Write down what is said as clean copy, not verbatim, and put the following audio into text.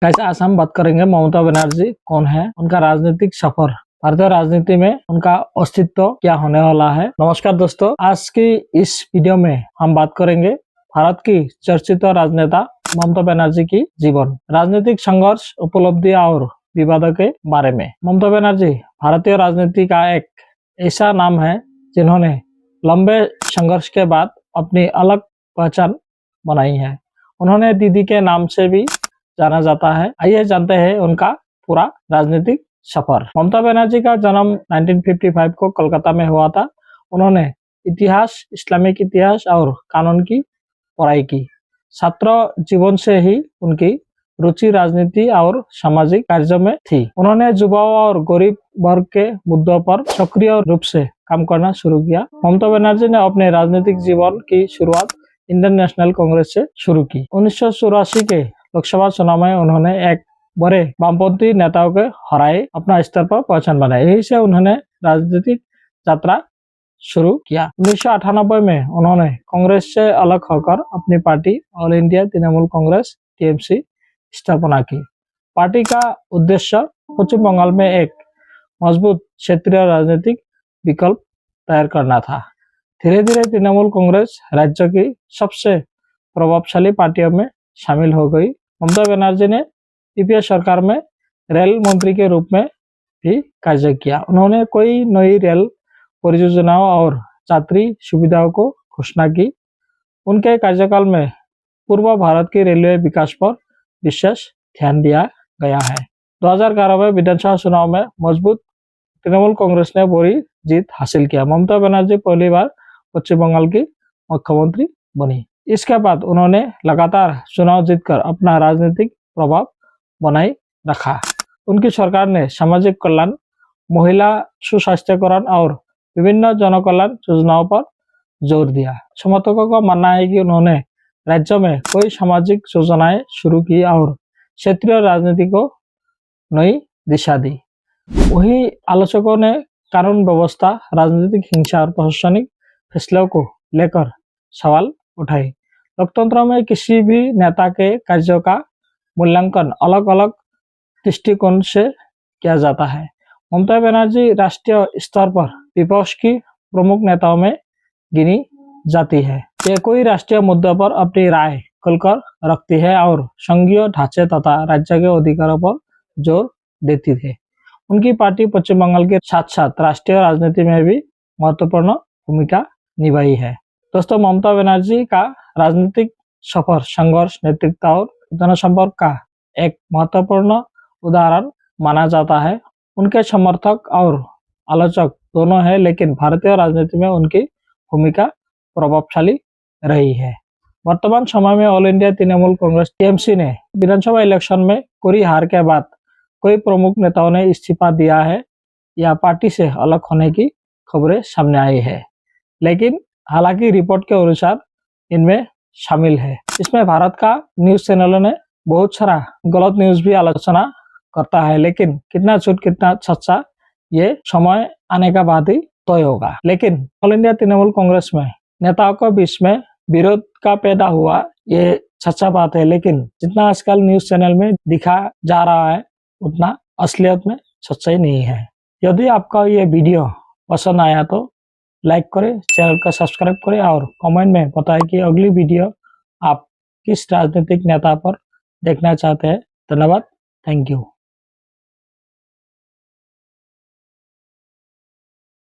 Guys आज हम बात करेंगे ममता बनर्जी कौन है, उनका राजनीतिक सफर, भारतीय राजनीति में उनका अस्तित्व क्या होने वाला है। नमस्कार दोस्तों, आज की इस वीडियो में हम बात करेंगे भारत की चर्चित राजनेता ममता बनर्जी की जीवन, राजनीतिक संघर्ष, उपलब्धियां और विवादों के बारे में। ममता बनर्जी भारतीय राजनीति का एक ऐसा नाम है जिन्होंने लंबे संघर्ष के बाद अपनी अलग पहचान बनाई है। उन्होंने दीदी के नाम से भी जाना जाता है। आइए जानते हैं उनका पूरा राजनीतिक सफर। ममता बनर्जी का जन्म 1955 को कोलकाता में हुआ था। उन्होंने इतिहास, इस्लामिक इतिहास और कानून की पढ़ाई की। छात्र जीवन से ही उनकी रुचि राजनीति और सामाजिक कार्यों में थी। उन्होंने युवाओं और गरीब वर्ग के मुद्दों पर सक्रिय रूप से काम करना शुरू किया। ममता बनर्जी ने अपने राजनीतिक जीवन की शुरुआत इंडियन नेशनल कांग्रेस से शुरू की। 1984 के लोकसभा चुनाव में उन्होंने एक बड़े वामपंथी नेताओं के हराए अपना स्तर पर पहचान बनाई। यही से उन्होंने राजनीतिक यात्रा शुरू किया। 1998 में उन्होंने कांग्रेस से अलग होकर अपनी party all India Trinamool Congress TMC स्थापना की। पार्टी का उद्देश्य पश्चिम बंगाल में एक मजबूत क्षेत्रीय राजनीतिक विकल्प तैयार करना था। धीरे धीरे तृणमूल कांग्रेस राज्य की सबसे प्रभावशाली पार्टियों में शामिल हो गई। ममता बनर्जी ने यूपीए सरकार में रेल मंत्री के रूप में भी कार्य किया। उन्होंने कई नई रेल परियोजनाओं और यात्री सुविधाओं को घोषणा की। उनके कार्यकाल में पूर्व भारत की रेलवे विकास पर विशेष ध्यान दिया गया है। 2011 में विधानसभा चुनाव में मजबूत तृणमूल कांग्रेस ने बड़ी जीत हासिल किया। ममता बनर्जी पहली बार पश्चिम बंगाल की मुख्यमंत्री बनी। इसके बाद उन्होंने लगातार चुनाव जीतकर अपना राजनीतिक प्रभाव बनाए रखा। उनकी सरकार ने सामाजिक कल्याण, महिला सुशास्त्रीकरण और विभिन्न जन कल्याण योजनाओं पर जोर दिया। समर्थकों का मानना है कि उन्होंने राज्य में कई सामाजिक योजनाएं शुरू की और क्षेत्रीय राजनीति को नई दिशा दी। वही आलोचकों ने कानून व्यवस्था, राजनीतिक हिंसा और प्रशासनिक फैसलों को लेकर सवाल उठाए। लोकतंत्र में किसी भी नेता के कार्यों का मूल्यांकन अलग अलग दृष्टिकोण से किया जाता है। ममता बनर्जी राष्ट्रीय स्तर पर विपक्ष की प्रमुख नेताओं में गिनी जाती है। ये कोई राष्ट्रीय मुद्दों पर अपनी राय खुलकर रखती है और संघीय ढांचे तथा राज्य के अधिकारों पर जोर देती है। उनकी पार्टी पश्चिम बंगाल के साथ साथ राष्ट्रीय राजनीति में भी महत्वपूर्ण भूमिका निभाई है। दोस्तों, ममता बनर्जी का राजनीतिक सफर संघर्ष, नेतृत्व और जनसंपर्क का एक महत्वपूर्ण उदाहरण माना जाता है। उनके समर्थक और आलोचक दोनों हैं, लेकिन भारतीय राजनीति में उनकी भूमिका प्रभावशाली रही है। वर्तमान समय में all India Trinamool Congress TMC ने विधानसभा इलेक्शन में कोरी हार के बाद कई प्रमुख नेताओं ने इस्तीफा दिया है या पार्टी से अलग होने की खबरें सामने आई है। लेकिन हालांकि रिपोर्ट के अनुसार इनमें शामिल है। इसमें भारत का न्यूज चैनलों ने बहुत सारा गलत न्यूज भी आलोचना करता है, लेकिन कितना झूठ कितना सच्चा ये समय आने का बाद ही तय होगा। लेकिन ऑल इंडिया तृणमूल कांग्रेस में नेताओं के बीच में विरोध का पैदा हुआ, ये सच्चा बात है। लेकिन जितना आजकल न्यूज चैनल में दिखा जा रहा है उतना असलियत में सच्चाई नहीं है। यदि आपका ये वीडियो पसंद आया तो लाइक करें, चैनल का सब्सक्राइब करें और कमेंट में बताएं कि अगली वीडियो आप किस राजनीतिक नेता पर देखना चाहते हैं। धन्यवाद, थैंक यू।